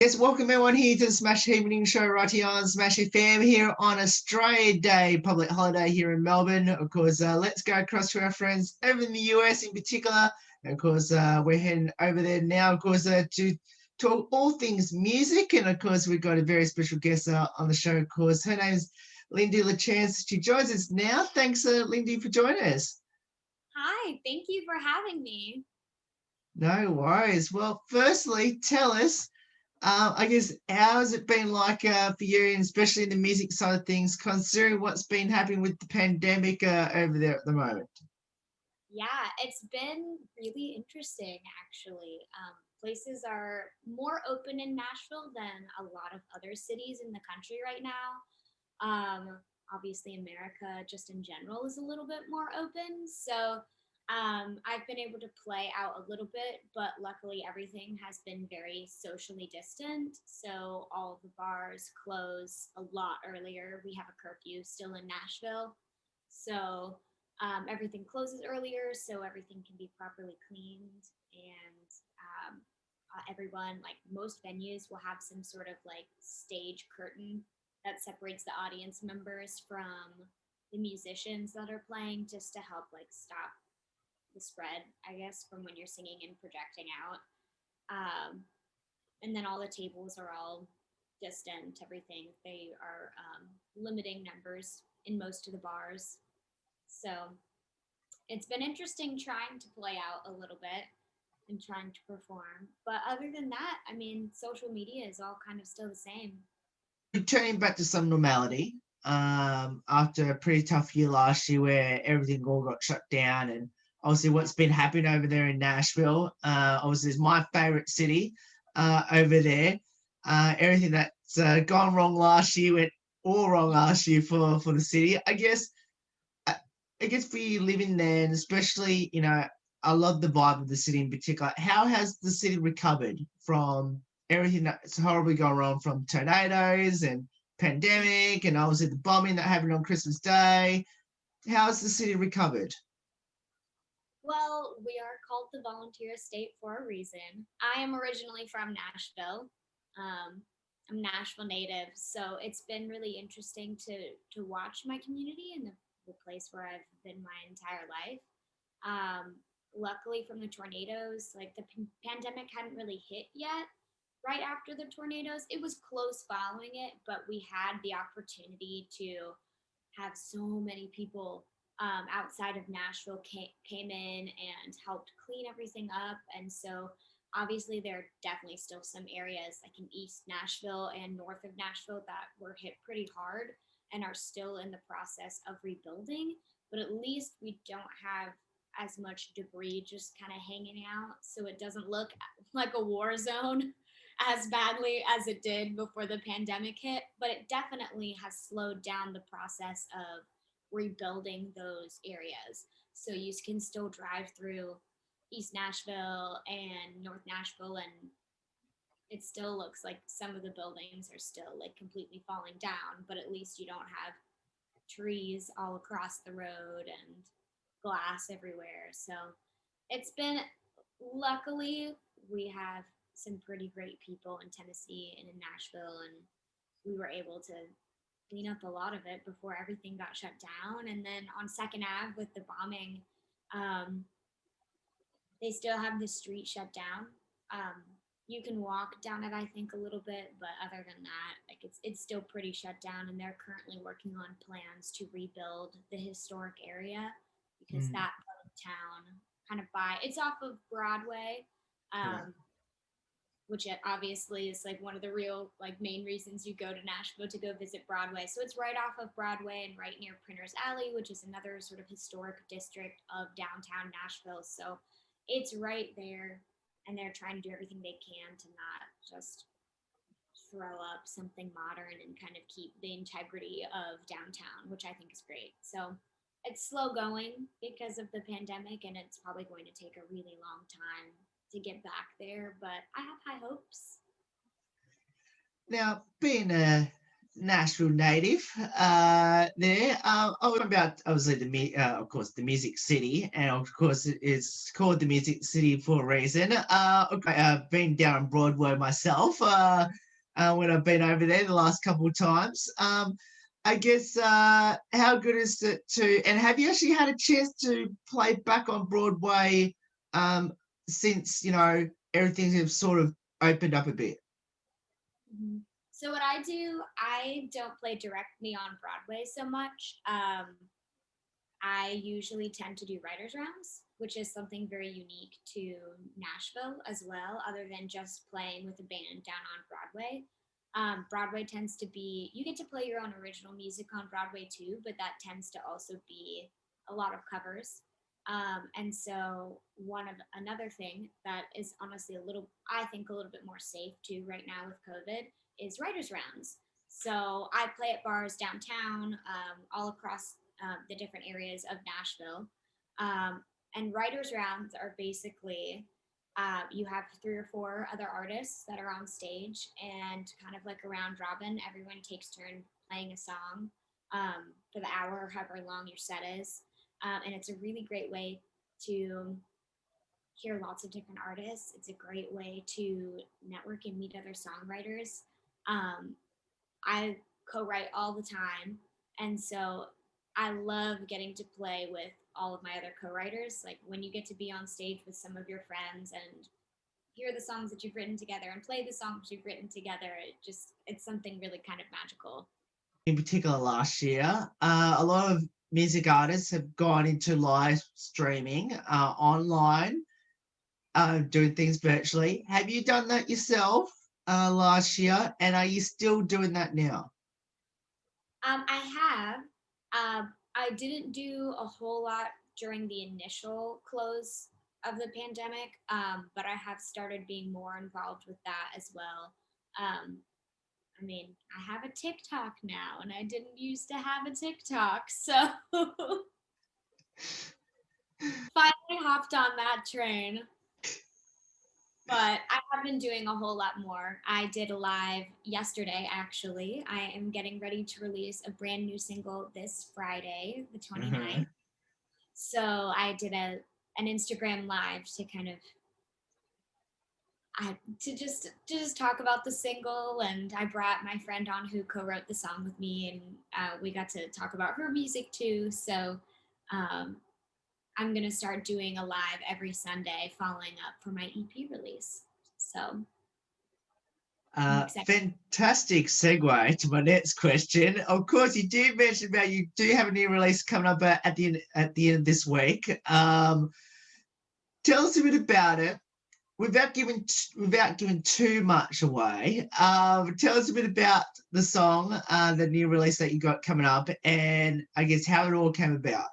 Yes, welcome everyone here to the Smash Evening Show right here on Smash FM here on Australia Day, public holiday here in Melbourne. Of course, let's go across to our friends over in the US in particular. And of course, we're heading over there now, of course, to talk all things music. And of course, we've got a very special guest on the show, of course. Her name is Linde LaChance. She joins us now. Thanks, Linde, for joining us. Hi, thank you for having me. No worries. Well, firstly, tell us, I guess, how has it been like for you, and especially in the music side of things, considering what's been happening with the pandemic over there at the moment? Yeah, it's been really interesting actually. Places are more open in Nashville than a lot of other cities in the country right now. Obviously, America just in general is a little bit more open. So I've been able to play out a little bit, but luckily everything has been very socially distant. So all of the bars close a lot earlier. We have a curfew still in Nashville. So everything closes earlier, so everything can be properly cleaned. And everyone, like most venues, will have some sort of like stage curtain that separates the audience members from the musicians that are playing, just to help like stop the spread, I guess, from when you're singing and projecting out. Um, and then all the tables are all distant, everything. They are limiting numbers in most of the bars. So it's been interesting trying to play out a little bit and trying to perform. But other than that, I mean, social media is all kind of still the same. Returning back to some normality after a pretty tough year last year where everything all got shut down, and obviously what's been happening over there in Nashville, obviously is my favorite city over there. Everything that's gone wrong last year went all wrong last year for the city. I I guess for you living there, and especially, I love the vibe of the city in particular. How has the city recovered from everything that's horribly gone wrong, from tornadoes and pandemic, and obviously the bombing that happened on Christmas Day? How has the city recovered? Well, we are called the volunteer state for a reason. I am originally from Nashville. Um, I'm a Nashville native, so it's been really interesting to watch my community and the place where I've been my entire life. Um, Luckily, from the tornadoes, like the pandemic hadn't really hit yet. Right after the tornadoes, it was close following it, but we had the opportunity to have so many people outside of Nashville came in and helped clean everything up. And so obviously there are definitely still some areas like in East Nashville and north of Nashville that were hit pretty hard and are still in the process of rebuilding. But at least we don't have as much debris just kind of hanging out. So it doesn't look like a war zone as badly as it did before the pandemic hit, but it definitely has slowed down the process of rebuilding those areas. So you can still drive through East Nashville and North Nashville, and it still looks like some of the buildings are still like completely falling down, but at least you don't have trees all across the road and glass everywhere. So it's been, luckily, we have some pretty great people in Tennessee and in Nashville, and we were able to clean up a lot of it before everything got shut down. And then on Second Ave with the bombing, um, they still have the street shut down. Um, you can walk down it, I think, a little bit, but other than that, like it's still pretty shut down. And they're currently working on plans to rebuild the historic area because Mm, that part of town, kind of by, it's off of Broadway, yeah. um, which it obviously is like one of the real like main reasons you go to Nashville, to go visit Broadway. So it's right off of Broadway and right near Printers Alley, which is another sort of historic district of downtown Nashville. So it's right there, and they're trying to do everything they can to not just throw up something modern and kind of keep the integrity of downtown, which I think is great. So it's slow going because of the pandemic, and it's probably going to take a really long time to get back there, but I have high hopes. Now, being Nashville native there. I was about obviously of course the Music City, and of course it's called the Music City for a reason. I've been down on Broadway myself when I've been over there the last couple of times. I guess how good is it to, and have you actually had a chance to play back on Broadway since everything has sort of opened up a bit? Mhm. So what I do, I don't play directly on Broadway so much. I usually tend to do writers' rounds, which is something very unique to Nashville as well, other than just playing with a band down on Broadway. Broadway tends to be, you get to play your own original music on Broadway too, but that tends to also be a lot of covers. And so, another thing that is honestly I think a little bit more safe too right now with COVID is writers' rounds. So I play at bars downtown, all across the different areas of Nashville. And writers' rounds are basically you have 3 or 4 other artists that are on stage, and kind of like a round robin, everyone takes turn playing a song for the hour or however long your set is. And it's a really great way to hear lots of different artists. It's a great way to network and meet other songwriters. Um, I co-write all the time, and so I love getting to play with all of my other co-writers. Like when you get to be on stage with some of your friends and hear the songs that you've written together and play the songs you've written together, it's something really kind of magical. In particular last year, a lot of music artists have gone into live streaming online, doing things virtually. Have you done that yourself last year? And are you still doing that now? I have. I didn't do a whole lot during the initial close of the pandemic, but I have started being more involved with that as well. Um, I mean, I have a TikTok now, and I didn't used to have a TikTok, so finally hopped on that train. But I have been doing a whole lot more. I did a live yesterday, actually. I am getting ready to release a brand new single this Friday, the 29th. Mhm. So I did an Instagram live to kind of to just talk about the single, and I brought my friend on who co-wrote the song with me, and we got to talk about her music too. So um, I'm gonna start doing a live every Sunday, following up for my EP release. So I'm excited. Fantastic segue to my next question. Of course, you do mention about you do have a new release coming up at the end of this week. Tell us a bit about it without giving too much away. Tell us a bit about the song, the new release that you got coming up, and I guess how it all came about.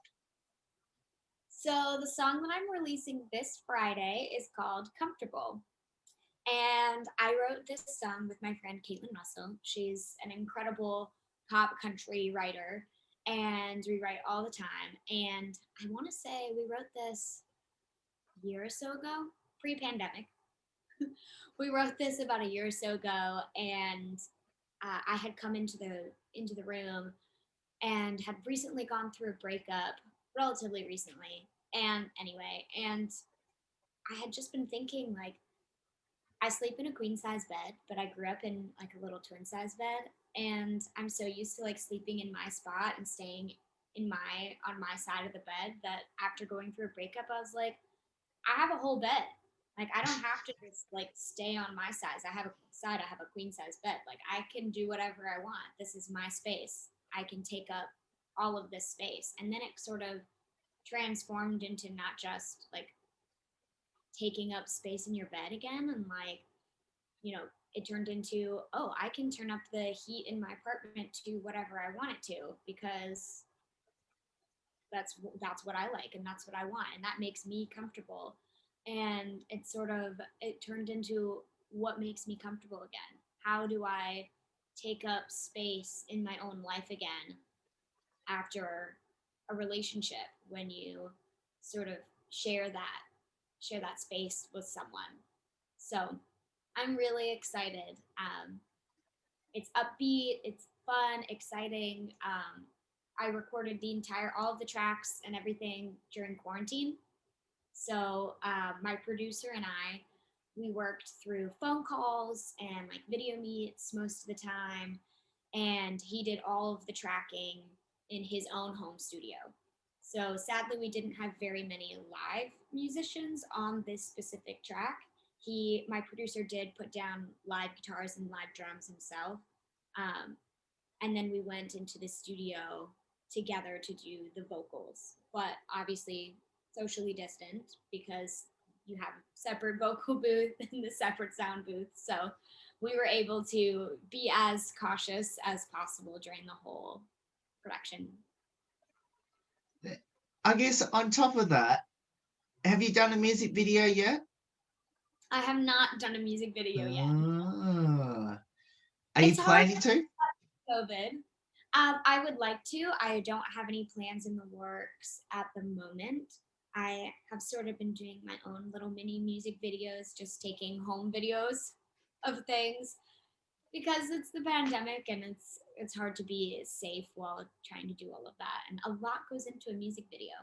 So the song that I'm releasing this Friday is called Comfortable. And I wrote this song with my friend Caitlin Russell. She's an incredible pop country writer, and we write all the time. And I want to say we wrote this a year or so ago, pre-pandemic. We wrote this about a year or so ago, and I had come into the room and had recently gone through a breakup, relatively recently. And anyway, and I had just been thinking like I sleep in a queen size bed, but I grew up in like a little twin size bed, and I'm so used to like sleeping in my spot and staying on my side of the bed that after going through a breakup, I was like, I have a whole bed. Like I don't have to just like stay on my size. I have a queen size bed. Like I can do whatever I want. This is my space. I can take up all of this space. And then it sort of transformed into not just like taking up space in your bed again, and like, you know, it turned into, oh, I can turn up the heat in my apartment to whatever I want it to, because that's what I like and that's what I want, and that makes me comfortable. And it turned into what makes me comfortable again. How do I take up space in my own life again after a relationship, when you sort of share that space with someone? So I'm really excited. It's upbeat. It's fun, exciting. I recorded all of the tracks and everything during quarantine. So my producer and we worked through phone calls and like video meets most of the time, and he did all of the tracking in his own home studio. So sadly, we didn't have very many live musicians on this specific track. My producer, did put down live guitars and live drums himself, um, and then we went into the studio together to do the vocals. But obviously, socially distant because you have separate vocal booth and the separate sound booth. So we were able to be as cautious as possible during the whole production. I guess on top of that, have you done a music video yet? I have not done a music video yet. Are you planning to? COVID. I would like to. I don't have any plans in the works at the moment. I have sort of been doing my own little mini music videos, just taking home videos of things because it's the pandemic and it's hard to be safe while trying to do all of that. And a lot goes into a music video.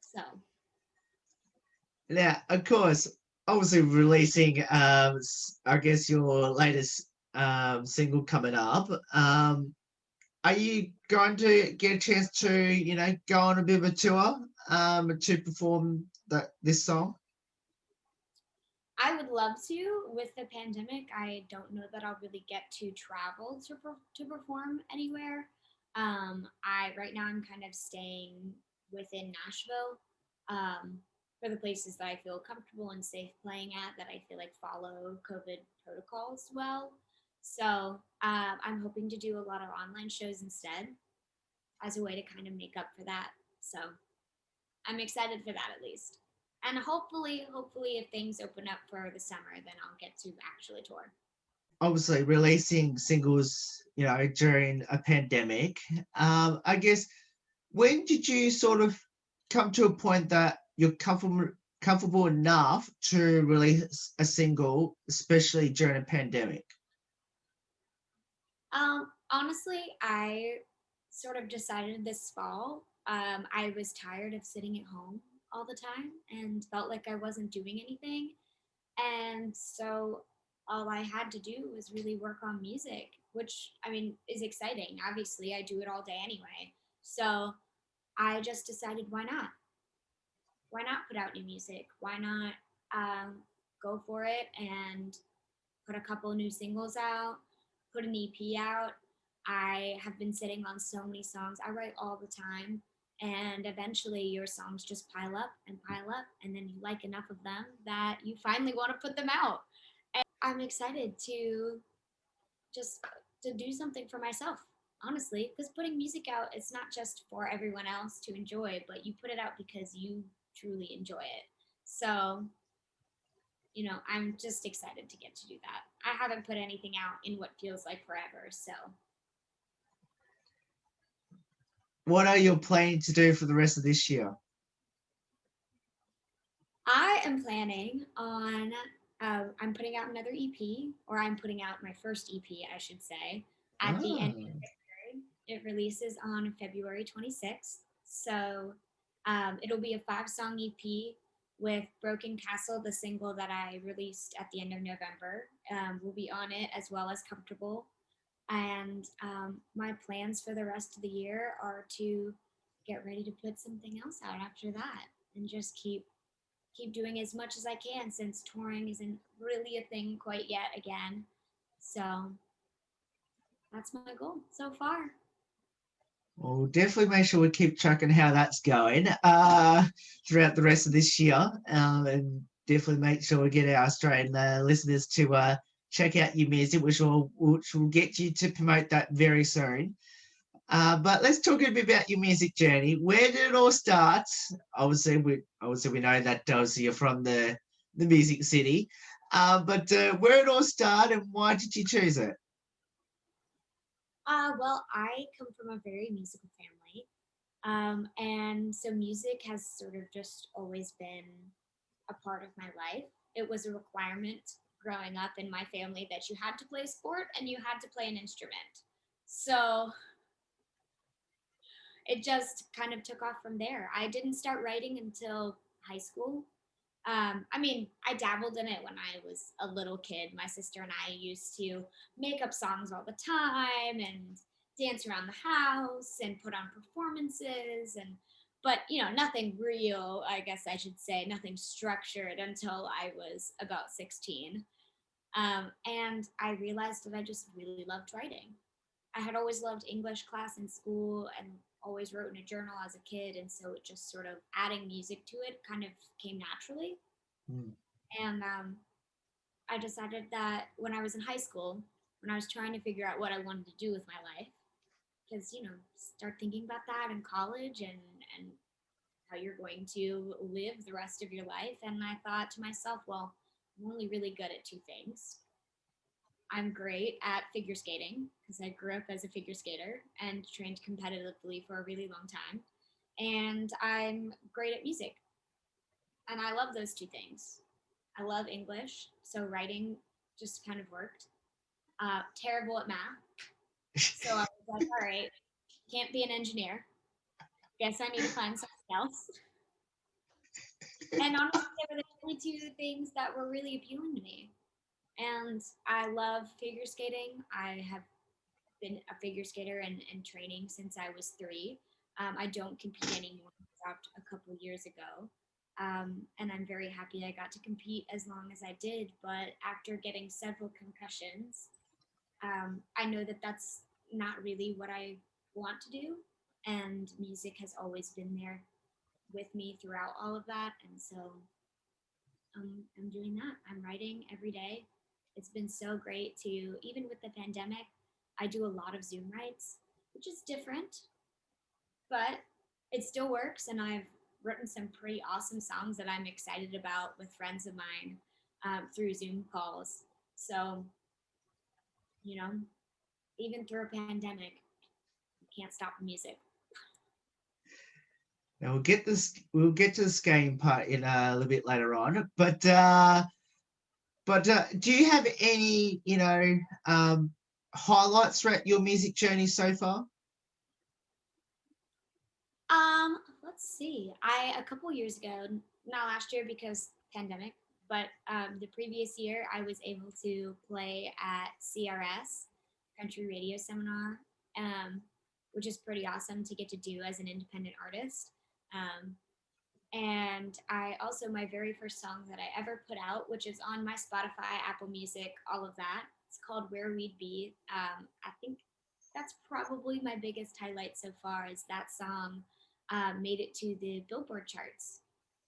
So Now, of course, obviously releasing, I guess your latest single coming up. Are you going to get a chance to, go on a bit of a tour to perform this song? I would love to. With the pandemic, I don't know that I'll really get to travel to perform anywhere. Right now I'm kind of staying within Nashville, for the places that I feel comfortable and safe playing at, that I feel like follow COVID protocols well. So I'm hoping to do a lot of online shows instead as a way to kind of make up for that. So I'm excited for that at least. And hopefully, if things open up for the summer, then I'll get to actually tour. Obviously, releasing singles, during a pandemic. I guess, when did you sort of come to a point that you're comfortable enough to release a single, especially during a pandemic? Honestly, I sort of decided this fall. I was tired of sitting at home all the time and felt like I wasn't doing anything. And so all I had to do was really work on music, which I mean is exciting. Obviously, I do it all day anyway. So I just decided, why not? Why not put out new music? Why not go for it and put a couple new singles out, put an EP out? I have been sitting on so many songs. I write all the time. And eventually your songs just pile up, and then you like enough of them that you finally want to put them out. And I'm excited to just to do something for myself, honestly, because putting music out, it's not just for everyone else to enjoy, but you put it out because you truly enjoy it. So I'm just excited to get to do that. I haven't put anything out in what feels like forever. So What are you planning to do for the rest of this year? I am planning on, I'm putting out another EP, or I'm putting out my first EP, I should say, at the end of February. It releases on February 26th. So it'll be a 5-song EP with Broken Castle, the single that I released at the end of November. Will be on it, as well as Comfortable. And my plans for the rest of the year are to get ready to put something else out after that, and just keep doing as much as I can, since touring isn't really a thing quite yet again. So that's my goal so far. We'll definitely make sure we keep tracking how that's going throughout the rest of this year, and definitely make sure we get our Australian listeners to check out your music, which will get you to promote that very soon. But let's talk a bit about your music journey. Where did it all start? Obviously, we know that you're from the music city, but where it all started and why did you choose it? Well, I come from a very musical family. And so music has sort of just always been a part of my life. It was a requirement growing up in my family that you had to play sport and you had to play an instrument. So it just kind of took off from there. I didn't start writing until high school. I mean, I dabbled in it when I was a little kid. My sister and I used to make up songs all the time and dance around the house and put on performances but nothing real, I guess I should say, nothing structured until I was about 16. And I realized that I just really loved writing. I had always loved English class in school and always wrote in a journal as a kid. And so it just sort of adding music to it kind of came naturally. Mm. And I decided that when I was in high school, when I was trying to figure out what I wanted to do with my life, because, start thinking about that in college and how you're going to live the rest of your life. And I thought to myself, well, I'm only really good at two things. I'm great at figure skating because I grew up as a figure skater and trained competitively for a really long time. And I'm great at music. And I love those two things. I love English, so writing just kind of worked. Terrible at math. So I was like, all right, can't be an engineer. Guess I need to find something else. And honestly, they were the only two things that were really appealing to me. And I love figure skating. I have been a figure skater and training since I was 3. I don't compete anymore. I stopped a couple years ago. And I'm very happy I got to compete as long as I did. But after getting several concussions, I know that that's not really what I want to do. And music has always been there with me throughout all of that. And so I'm doing that. I'm writing every day. It's been so great to, even with the pandemic, I do a lot of Zoom writes, which is different, but it still works. And I've written some pretty awesome songs that I'm excited about with friends of mine through Zoom calls. So, you know, even through a pandemic, you can't stop the music. Now we'll get to the skating part in a little bit later on, but do you have any, highlights throughout your music journey so far? Let's see. I a couple years ago, not last year because pandemic, but the previous year, I was able to play at CRS, Country Radio Seminar, um, which is pretty awesome to get to do as an independent artist. Um, and I also, my very first song that I ever put out, which is on my Spotify, Apple Music, all of that. It's called Where We'd Be. I think that's probably my biggest highlight so far is that song made it to the Billboard charts.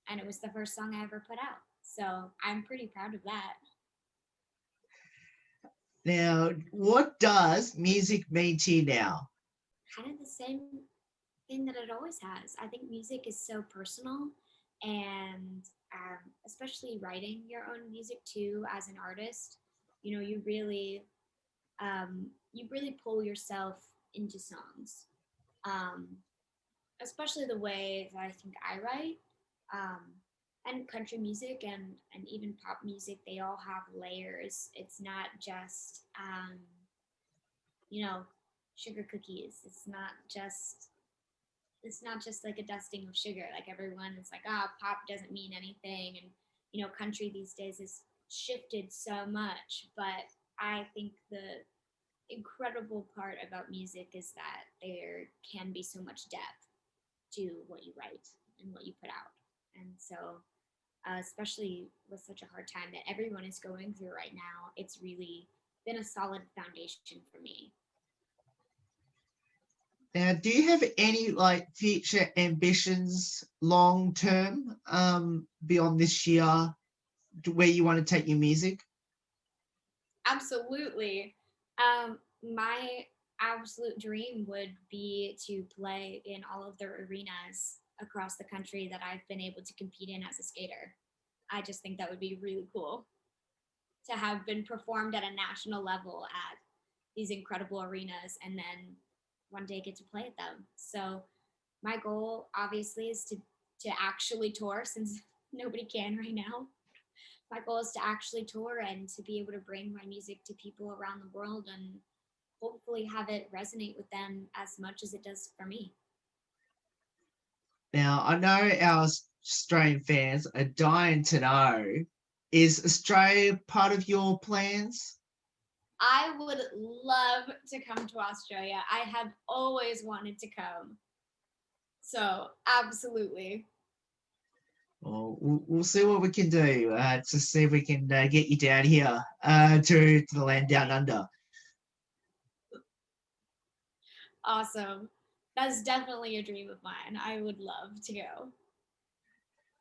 And it was the first song I ever put out. So I'm pretty proud of that. Now, what does music mean to you now? Kind of the same thing that it always has. I think music is so personal, and especially writing your own music too as an artist, you really pull yourself into songs. Um, Especially the way that I think I write. Um, and country music and even pop music, they all have layers. It's not just you know, sugar cookies. It's not just like a dusting of sugar. Like everyone is like, pop doesn't mean anything. And, country these days has shifted so much. But I think the incredible part about music is that there can be so much depth to what you write and what you put out. And so, especially with such a hard time that everyone is going through right now, it's really been a solid foundation for me. Now, do you have any future ambitions long term beyond this year where you want to take your music? Absolutely. My absolute dream would be to play in all of the arenas across the country that I've been able to compete in as a skater. I just think that would be really cool to have been performed at a national level at these incredible arenas and then one day get to play at them. So my goal obviously is to actually tour since nobody can right now. My goal is to actually tour and to be able to bring my music to people around the world hopefully have it resonate with them as much as it does for me. Now, I know our Australian fans are dying to know, is Australia part of your plans? I would love to come to Australia. I have always wanted to come. So, absolutely. Well, we'll see what we can do to see if we can get you down here to the land down under. Awesome. That's definitely a dream of mine. I would love to go.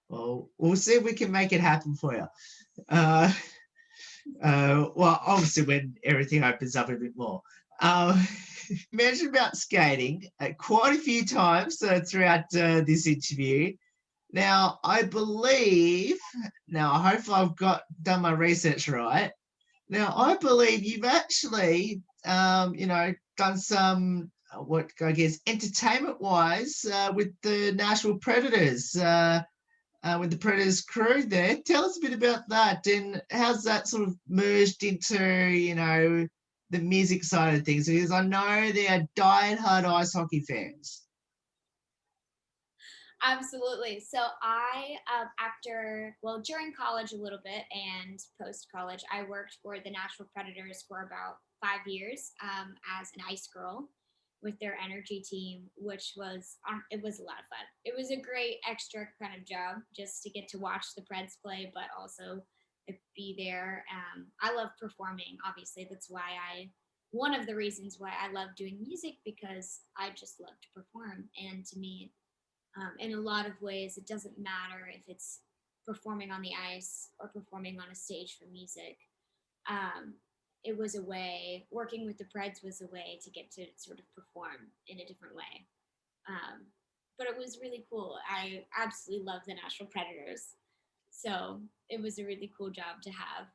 Well, we'll see if we can make it happen for you. Uh, well, obviously, when everything opens up a bit more. Mentioned about skating quite a few times throughout this interview. Now, I believe, now hopefully I've done my research right. Now, I believe you've actually, done some, what I guess, entertainment-wise with the Nashville Predators, with the Predators crew there. Tell us a bit about that and how's that sort of merged into, the music side of things? Because I know they are die-hard ice hockey fans. Absolutely. So during college a little bit and post college, I worked for the Nashville Predators for about 5 years as an ice girl with their energy team, which was it was a lot of fun. It was a great extra kind of job just to get to watch the Preds play, but also be there. I love performing. Obviously, that's why one of the reasons why I love doing music because I just love to perform, and to me in a lot of ways, it doesn't matter if it's performing on the ice or performing on a stage for music. Um, it was a way, working with the Preds was a way to get to sort of perform in a different way. Um, but it was really cool. I absolutely love the Nashville Predators. So it was a really cool job to have.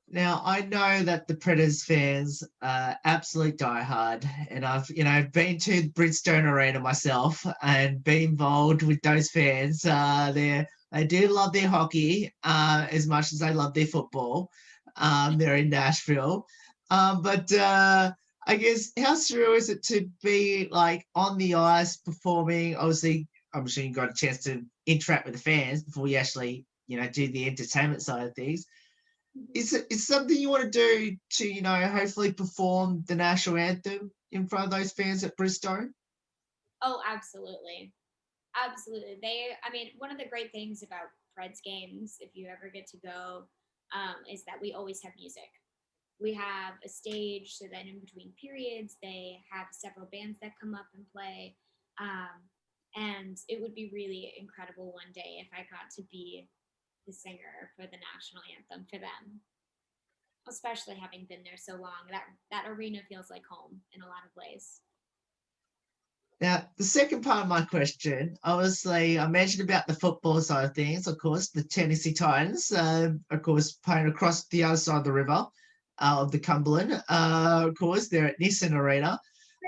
Now I know that the Predators fans are absolute diehard, and I've been to Bridgestone Arena myself and been involved with those fans. They do love their hockey as much as they love their football. They're in Nashville, but I guess how surreal is it to be like on the ice performing? Obviously, I'm sure you got a chance to interact with the fans before you actually do the entertainment side of things. Is something you want to do to hopefully perform the national anthem in front of those fans at Bristol? Oh, absolutely. Absolutely. I mean, one of the great things about Preds games, if you ever get to go, is that we always have music. We have a stage, so then in between periods, they have several bands that come up and play. And it would be really incredible one day if I got to be the singer for the national anthem for them, especially having been there so long. That arena feels like home in a lot of ways. Now, the second part of my question, obviously, I mentioned about the football side of things. Of course, the Tennessee Titans, of course, playing across the other side of the river of the Cumberland. Of course, they're at Nissan Arena,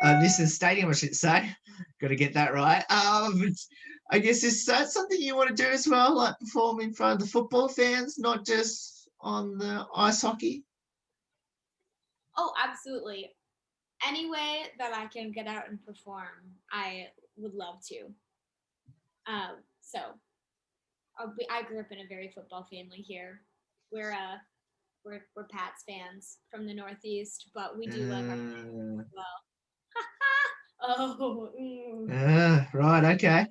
Nissan Stadium, I should say. Got to get that right. I guess is that something you want to do as well, like perform in front of the football fans, not just on the ice hockey? Oh, absolutely. Any way that I can get out and perform, I would love to. So I grew up in a very football family here. We're uh we're Pats fans from the Northeast, but we do love our Uh, well. Oh, right, okay.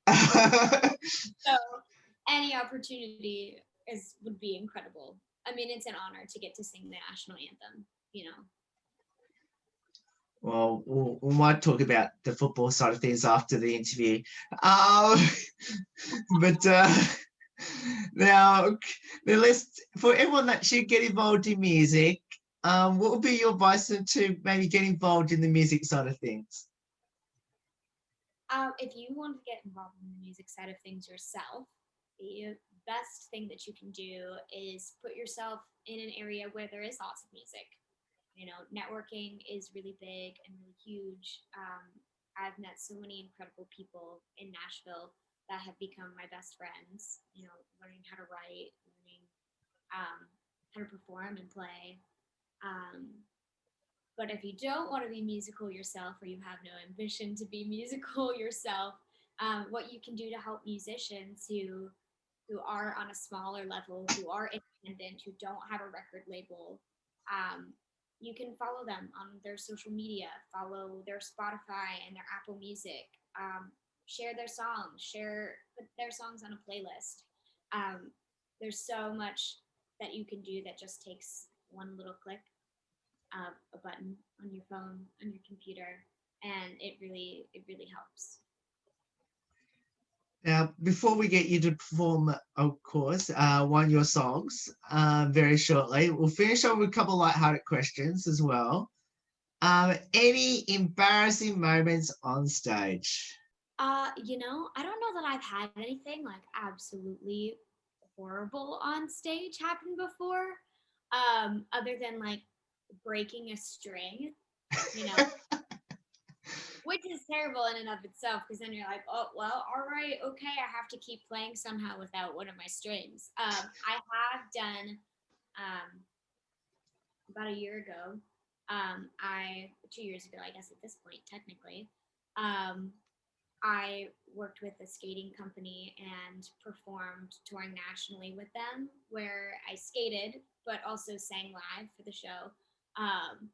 so any opportunity is would be incredible. I mean, it's an honor to get to sing the national anthem. You know. Well, we might talk about the football side of things after the interview. Um, but now, the list for everyone that should get involved in music, what would be your advice to maybe get involved in the music side of things? If you want to get involved in the music side of things yourself, the best thing that you can do is put yourself in an area where there is lots of music. You know, networking is really big and really huge. I've met so many incredible people in Nashville that have become my best friends. You know, learning how to write, learning how to perform and play. Um, But if you don't want to be musical yourself, or you have no ambition to be musical yourself, what you can do to help musicians who are on a smaller level, who are independent, who don't have a record label, um, you can follow them on their social media, follow their Spotify and their Apple Music, share their songs, put their songs on a playlist. Um, there's so much that you can do that just takes one little click of a button on your phone, on your computer, and it really helps. Now, before we get you to perform, of course, one of your songs very shortly, we'll finish off with a couple of lighthearted questions as well. Any embarrassing moments on stage? I don't know that I've had anything like absolutely horrible on stage happen before. Other than like breaking a string, you know, which is terrible in and of itself because then you're like, oh well, all right, okay, I have to keep playing somehow without one of my strings. I have done about a year ago. I 2 years ago, I guess at this point, technically. Um, I worked with a skating company and performed touring nationally with them, where I skated but also sang live for the show. Um,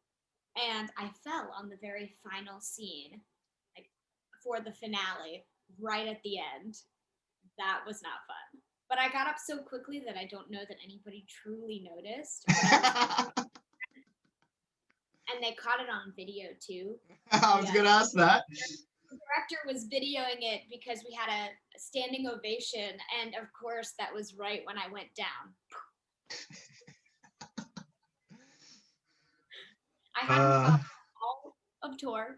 and I fell on the very final scene, like for the finale, right at the end. That was not fun. But I got up so quickly that I don't know that anybody truly noticed. But I was, and they caught it on video too. I The was going to ask that. director was videoing it because we had a standing ovation, and of course that was right when I went down. I hadn't fallen all of tour,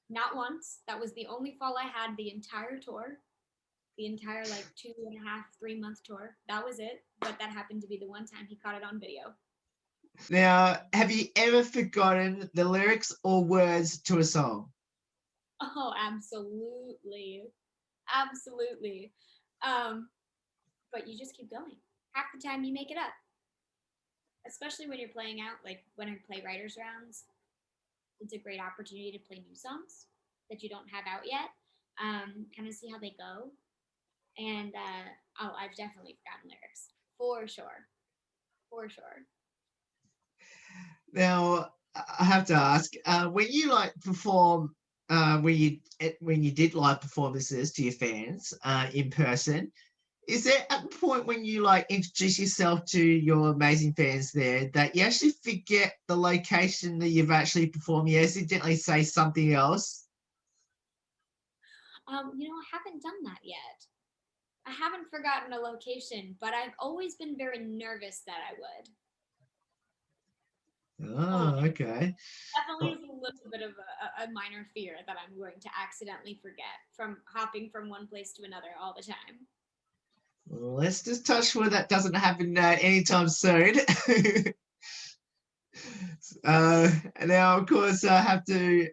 not once. That was the only fall I had the entire tour, the entire like 2.5, 3 month tour. That was it. But that happened to be the one time he caught it on video. Now, have you ever forgotten the lyrics or words to a song? Oh, absolutely, absolutely. Um, but you just keep going. Half the time you make it up, especially when you're playing out. Like when I play writers rounds, it's a great opportunity to play new songs that you don't have out yet. Kind of see how they go. And oh, I've definitely forgotten lyrics for sure, for sure. Now, I have to ask, when you like perform, when you did live performances to your fans in person, is there at the point when you like introduce yourself to your amazing fans there that you actually forget the location that you've actually performed? You accidentally say something else. I haven't done that yet. I haven't forgotten a location, but I've always been very nervous that I would. Oh, Always. okay. Definitely Well, is a little bit of a minor fear that I'm going to accidentally forget from hopping from one place to another all the time. let's just touch wood that doesn't happen anytime soon. Now, of course, I have to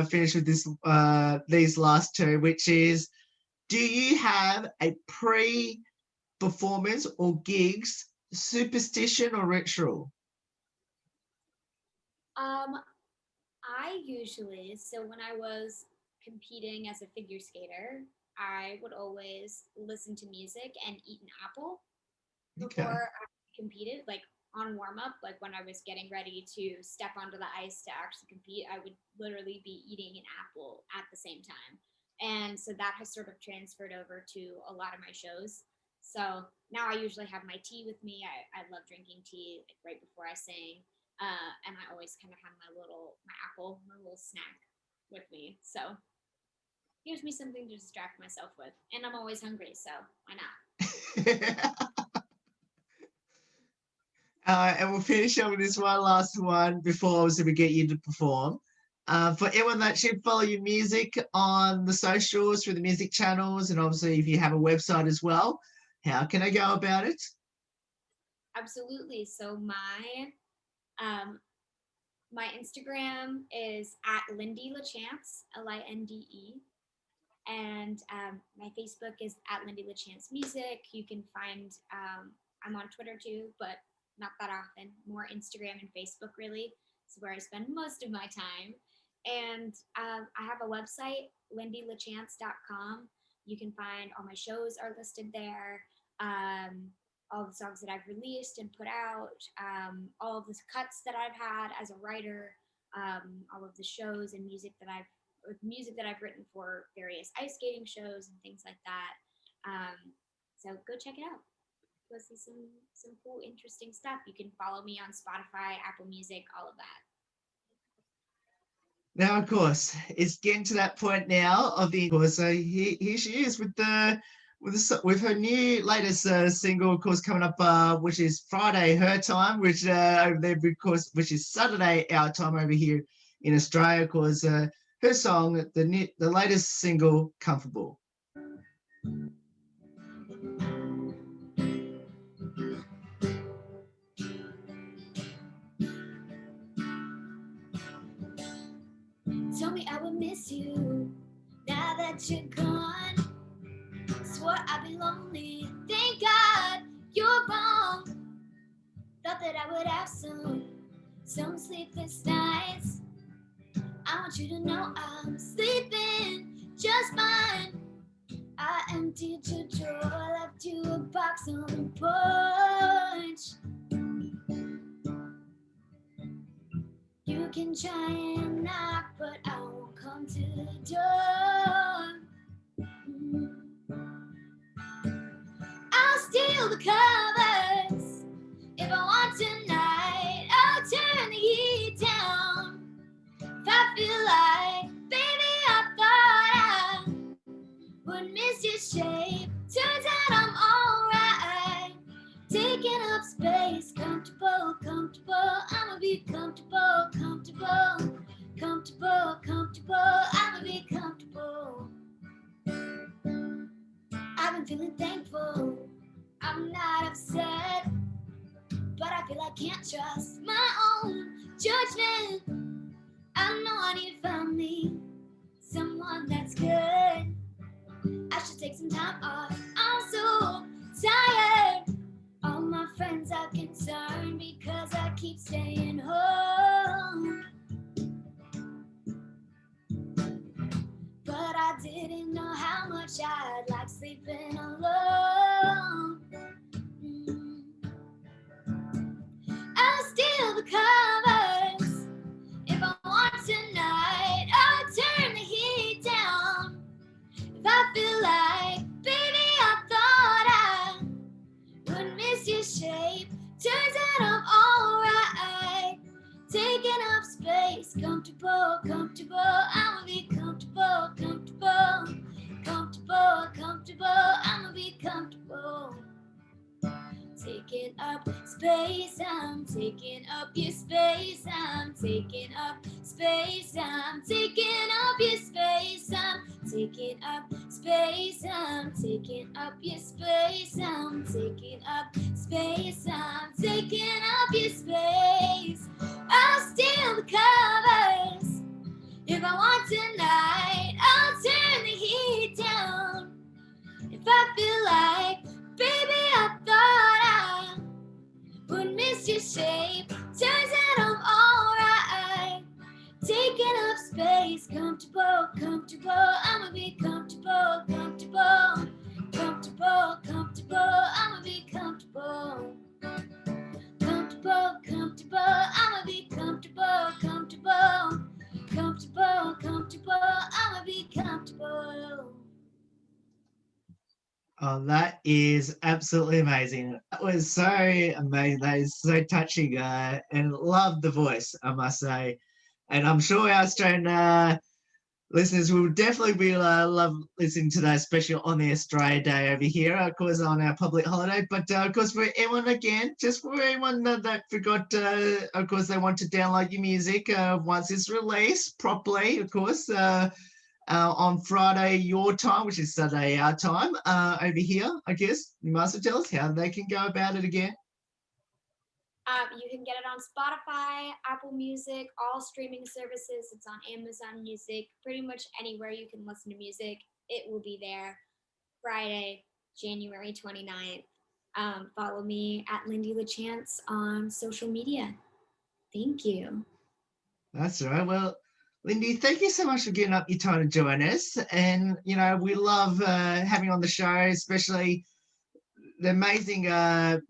finish with these last two, which is, do you have a pre-performance or gigs superstition or ritual? Um, I usually, so when I was competing as a figure skater, I would always listen to music and eat an apple Okay. before I competed, like on warm up, like when I was getting ready to step onto the ice to actually compete, I would literally be eating an apple at the same time. And so that has sort of transferred over to a lot of my shows. So now I usually have my tea with me. I love drinking tea like right before I sing. And I always kind of have my apple, my little snack with me. So gives me something to distract myself with. And I'm always hungry, so why not? And we'll finish up with this one last one before obviously we get you to perform. For everyone that should follow your music on the socials, through the music channels, and obviously if you have a website as well, how can I go about it? Absolutely. So um, my Instagram is at Linde LaChance, LINDE. And my Facebook is at Linde LaChance Music. You can find, I'm on Twitter too, but not that often, more Instagram and Facebook really. It's where I spend most of my time. And I have a website, LindeLaChance.com. You can find all my shows are listed there. All the songs that I've released and put out, all of the cuts that I've had as a writer, all of the shows and music that I've written for various ice skating shows and things like that. So go check it out. Go see some cool, interesting stuff. You can follow me on Spotify, Apple Music, all of that. Now, of course, it's getting to that point now of the course. So here she is with her new latest single, of course, coming up, which is Friday her time, which over there, of course, which is Saturday our time over here in Australia. Of course, her song, the latest single, Comfortable. Tell me I would miss you now that you're gone. Swore I'd be lonely. Thank God you're wrong. Thought that I would have some sleepless nights. I want you to know I'm sleeping just fine. I emptied your drawer, left you a box on the porch. You can try and knock, but I won't come to the door. I'll steal the covers if I want tonight. I'll turn the heat down if I feel like. Baby, I thought I would miss your shape. Turns out I'm alright. Taking up space, comfortable, comfortable. I'ma be comfortable, comfortable, comfortable, comfortable. I'ma be comfortable. I've been feeling thankful. I'm not upset, but I feel I can't trust my own judgment. I know I need to find me someone that's good. I should take some time off. I'm so tired. All my friends are concerned because I keep staying home. But I didn't know how much I'd like sleeping alone. I'll steal the covers if I want tonight. I'll turn the heat down if I feel like. Baby, I thought I would miss your shape. Turns out I'm alright. Taking up space, comfortable, comfortable. I'ma be comfortable, comfortable, comfortable, comfortable. I'ma be comfortable. Taking up space, I'm taking up your space, I'm taking up space, I'm taking up your space, I'm taking up space, I'm taking up your space, I'm taking up space, I'm taking up your space. I'll steal the covers if I want tonight. I'll turn the heat down if I feel like. Baby, I thought I would miss your shape. Turns out I'm alright. Taking up space, comfortable, comfortable. I'ma be comfortable, comfortable, comfortable, comfortable. I'ma be comfortable, comfortable, comfortable. I'ma be comfortable, comfortable, comfortable, comfortable. I'ma be comfortable. Oh, that is absolutely amazing. That was so amazing. That is so touching, and love the voice, I must say. And I'm sure our Australian listeners will definitely be love listening to that, especially on the Australia Day over here, of course, on our public holiday. But of course, for everyone again, just for everyone that forgot, of course, they want to download your music once it's released properly, of course. On Friday your time, which is Saturday our time, over here, I guess. You must tell us how they can go about it again. You can get it on Spotify, Apple Music, all streaming services. It's on Amazon Music, pretty much anywhere you can listen to music. It will be there Friday, January 29th. Follow me at Linde LaChance on social media. Thank you. That's all right. Well, Lindy, thank you so much for giving up your time to join us. And, you know, we love having you on the show, especially the amazing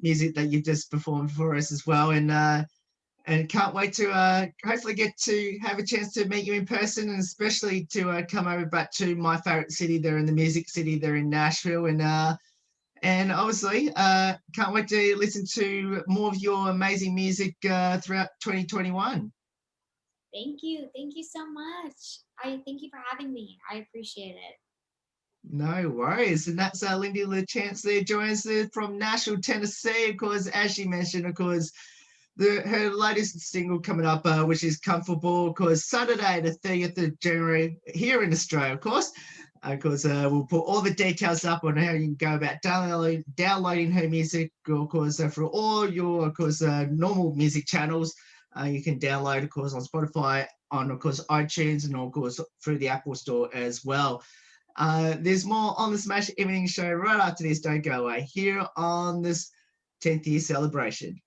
music that you've just performed for us as well. And can't wait to hopefully get to have a chance to meet you in person, and especially to come over back to my favorite city there in the music city there in Nashville. And obviously, can't wait to listen to more of your amazing music throughout 2021. Thank you so much. I thank you for having me. I appreciate it. No worries. And that's Linde LaChance there joins us from Nashville, Tennessee. Of course, as she mentioned, of course, her latest single coming up, which is Comfortable, of course, Saturday, the 30th of January, here in Australia, of course. Of course, we'll put all the details up on how you can go about downloading her music, of course, for all your, of course, normal music channels. You can download, of course, on Spotify, on, of course, iTunes, and, of course, through the Apple Store as well. There's more on the Smash Evening Show right after this. Don't go away here on this 10th year celebration.